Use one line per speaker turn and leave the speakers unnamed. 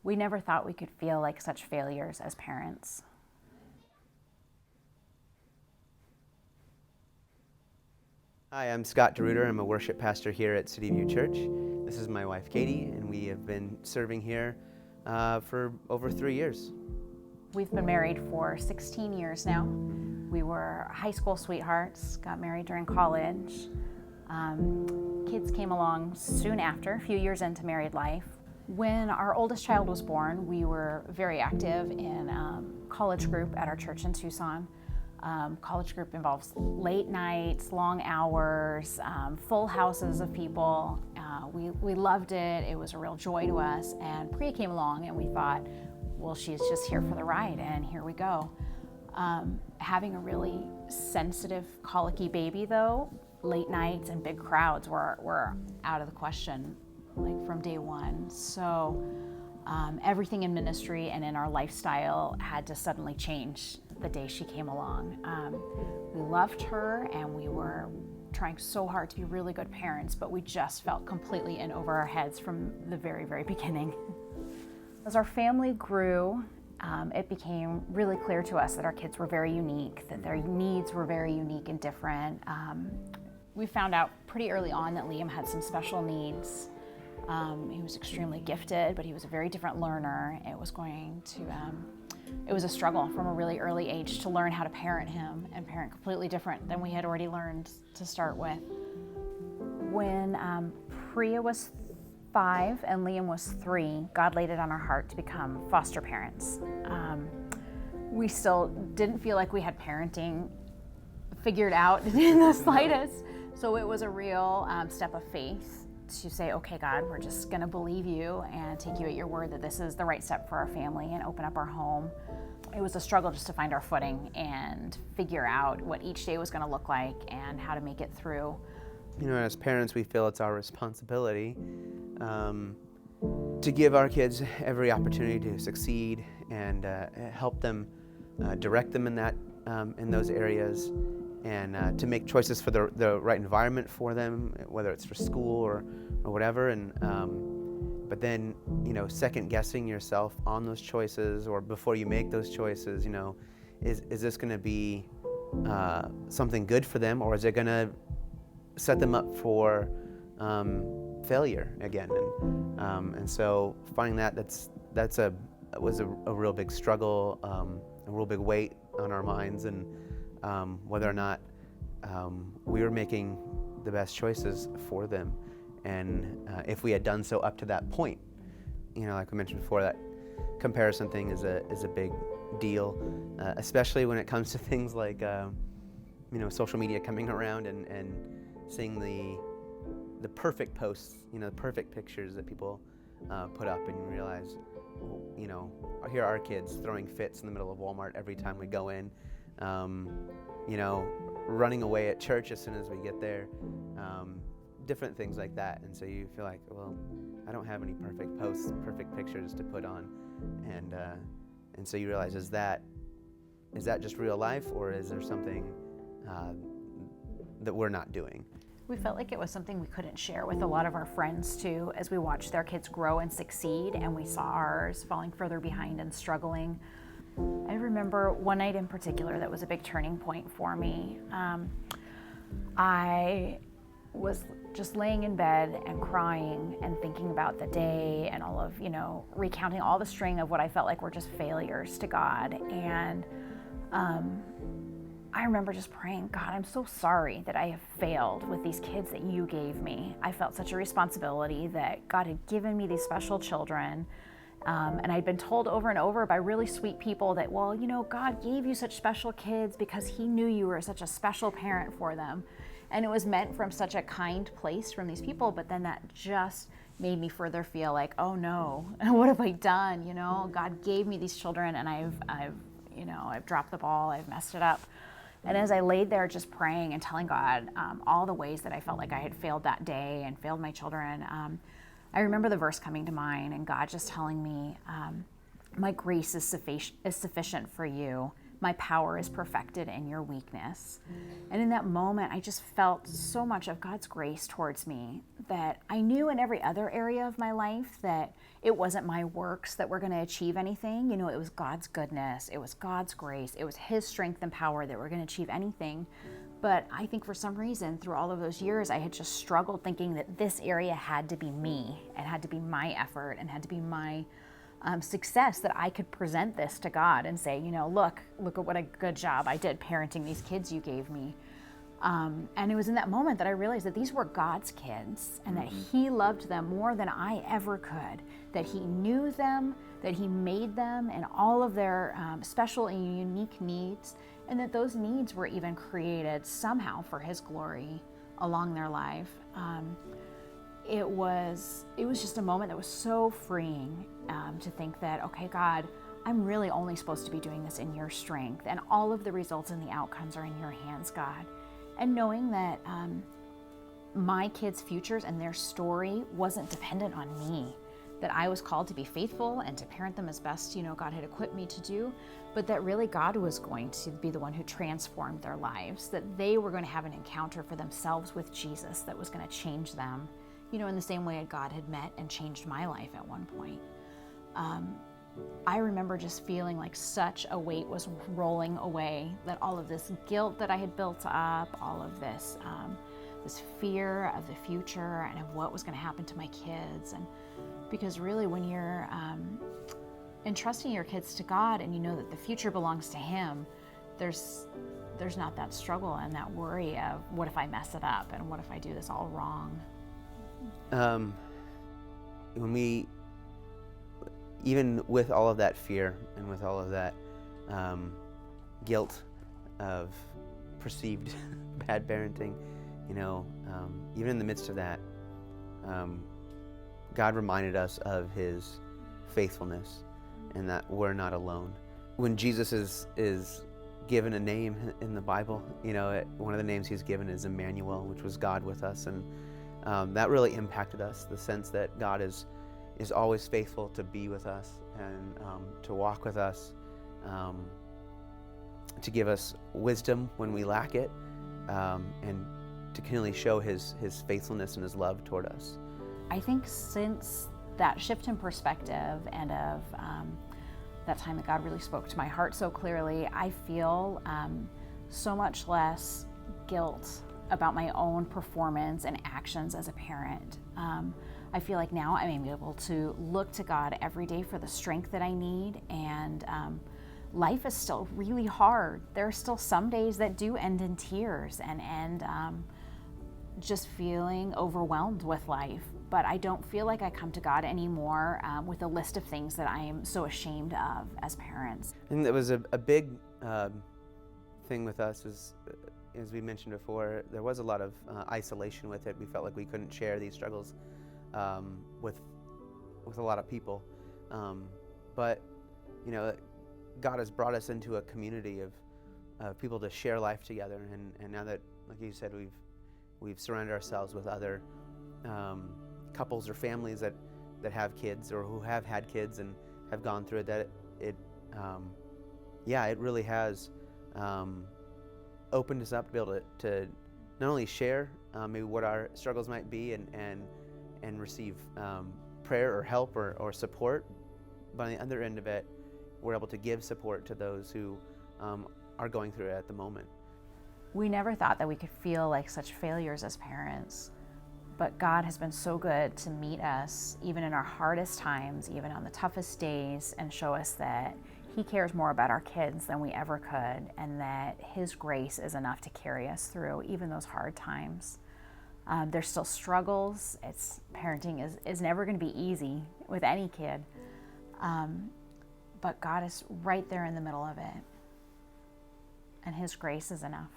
We never thought we could feel like such failures as parents.
Hi, I'm Scott DeRuiter. I'm a worship pastor here at City View Church. This is my wife, Katie, and we have been serving here for over 3 years.
We've been married for 16 years now. We were high school sweethearts, got married during college. Kids came along soon after, a few years into married life. When our oldest child was born, we were very active in college group at our church in Tucson. College group involves late nights, long hours, full houses of people. We loved it. It was a real joy to us. And Priya came along and we thought, well, she's just here for the ride, and here we go. Having a really sensitive, colicky baby, though, late nights and big crowds were out of the question, like from day one. So everything in ministry and in our lifestyle had to suddenly change the day she came along. We loved her and we were trying so hard to be really good parents, but we just felt completely in over our heads from the very, very beginning. As our family grew, it became really clear to us that our kids were very unique, that their needs were very unique and different. We found out pretty early on that Liam had some special needs. He was extremely gifted, but he was a very different learner. It was a struggle from a really early age to learn how to parent him and parent completely different than we had already learned to start with. When Priya was 5 and Liam was 3, God laid it on our heart to become foster parents. We still didn't feel like we had parenting figured out in the slightest, so it was a real step of faith to say, okay, God, we're just going to believe you and take you at your word that this is the right step for our family and open up our home. It was a struggle just to find our footing and figure out what each day was going to look like and how to make it through.
You know, as parents, we feel it's our responsibility to give our kids every opportunity to succeed and help them, direct them in those areas, and to make choices for the right environment for them, whether it's for school or whatever. And but then, you know, second guessing yourself on those choices, or before you make those choices, you know, is this going to be something good for them, or is it going to set them up for failure again? And so finding that was a real big struggle, a real big weight on our minds, and whether or not we were making the best choices for them, and if we had done so up to that point. You know, like we mentioned before, that comparison thing is a big deal, especially when it comes to things like you know, social media coming around and seeing the perfect posts, you know, the perfect pictures that people put up, and you realize, you know, here are our kids throwing fits in the middle of Walmart every time we go in, you know, running away at church as soon as we get there, different things like that. And so you feel like, well, I don't have any perfect posts, perfect pictures to put on, and so you realize, is that just real life, or is there something that we're not doing?
We felt like it was something we couldn't share with a lot of our friends too, as we watched their kids grow and succeed, and we saw ours falling further behind and struggling. I remember one night in particular that was a big turning point for me. I was just laying in bed and crying and thinking about the day and all of, you know, recounting all the string of what I felt like were just failures to God. And I remember just praying, God, I'm so sorry that I have failed with these kids that you gave me. I felt such a responsibility that God had given me these special children. And I'd been told over and over by really sweet people that, well, you know, God gave you such special kids because he knew you were such a special parent for them. And it was meant from such a kind place from these people, but then that just made me further feel like, oh no, what have I done? You know, God gave me these children and I've dropped the ball, I've messed it up. And as I laid there just praying and telling God all the ways that I felt like I had failed that day and failed my children, I remember the verse coming to mind and God just telling me, my grace is sufficient for you my power is perfected in your weakness. And in that moment, I just felt so much of God's grace towards me that I knew in every other area of my life that it wasn't my works that were going to achieve anything. It was God's goodness, it was God's grace, it was His strength and power that were going to achieve anything. But I think for some reason, through all of those years, I had just struggled thinking that this area had to be me, and had to be my effort, and had to be my success, that I could present this to God and say, look at what a good job I did parenting these kids you gave me. And it was in that moment that I realized that these were God's kids, and that He loved them more than I ever could, that He knew them, that He made them and all of their special and unique needs, and that those needs were even created somehow for His glory along their life. It was just a moment that was so freeing, to think that, okay, God, I'm really only supposed to be doing this in your strength, and all of the results and the outcomes are in your hands, God. And knowing that my kids' futures and their story wasn't dependent on me, that I was called to be faithful and to parent them as best, God had equipped me to do, but that really God was going to be the one who transformed their lives, that they were going to have an encounter for themselves with Jesus that was going to change them, in the same way God had met and changed my life at one point. I remember just feeling like such a weight was rolling away, that all of this guilt that I had built up, all of this this fear of the future and of what was going to happen to my kids. And because really, when you're entrusting your kids to God and you know that the future belongs to Him, there's not that struggle and that worry of what if I mess it up and what if I do this all wrong.
When we, even with all of that fear and with all of that guilt of perceived bad parenting, even in the midst of that, God reminded us of His faithfulness and that we're not alone. When Jesus is given a name in the Bible, one of the names He's given is Emmanuel, which was God with us, and that really impacted us, the sense that God is always faithful to be with us and to walk with us, to give us wisdom when we lack it, and to continually show His faithfulness and His love toward us.
I think since that shift in perspective and of that time that God really spoke to my heart so clearly, I feel so much less guilt about my own performance and actions as a parent. I feel like now I'm able to look to God every day for the strength that I need, and life is still really hard. There are still some days that do end in tears and end just feeling overwhelmed with life. But I don't feel like I come to God anymore with a list of things that I am so ashamed of as parents.
And it was a big thing with us, as we mentioned before, there was a lot of isolation with it. We felt like we couldn't share these struggles with a lot of people. But God has brought us into a community of people to share life together. And now that, like you said, we've surrounded ourselves with other couples or families that have kids or who have had kids and have gone through it, that it really has opened us up to be able to not only share maybe what our struggles might be and receive prayer or help or support, but on the other end of it, we're able to give support to those who are going through it at the moment.
We never thought that we could feel like such failures as parents, but God has been so good to meet us even in our hardest times, even on the toughest days, and show us that He cares more about our kids than we ever could, and that His grace is enough to carry us through even those hard times. There's still struggles. Parenting is never going to be easy with any kid, but God is right there in the middle of it, and His grace is enough.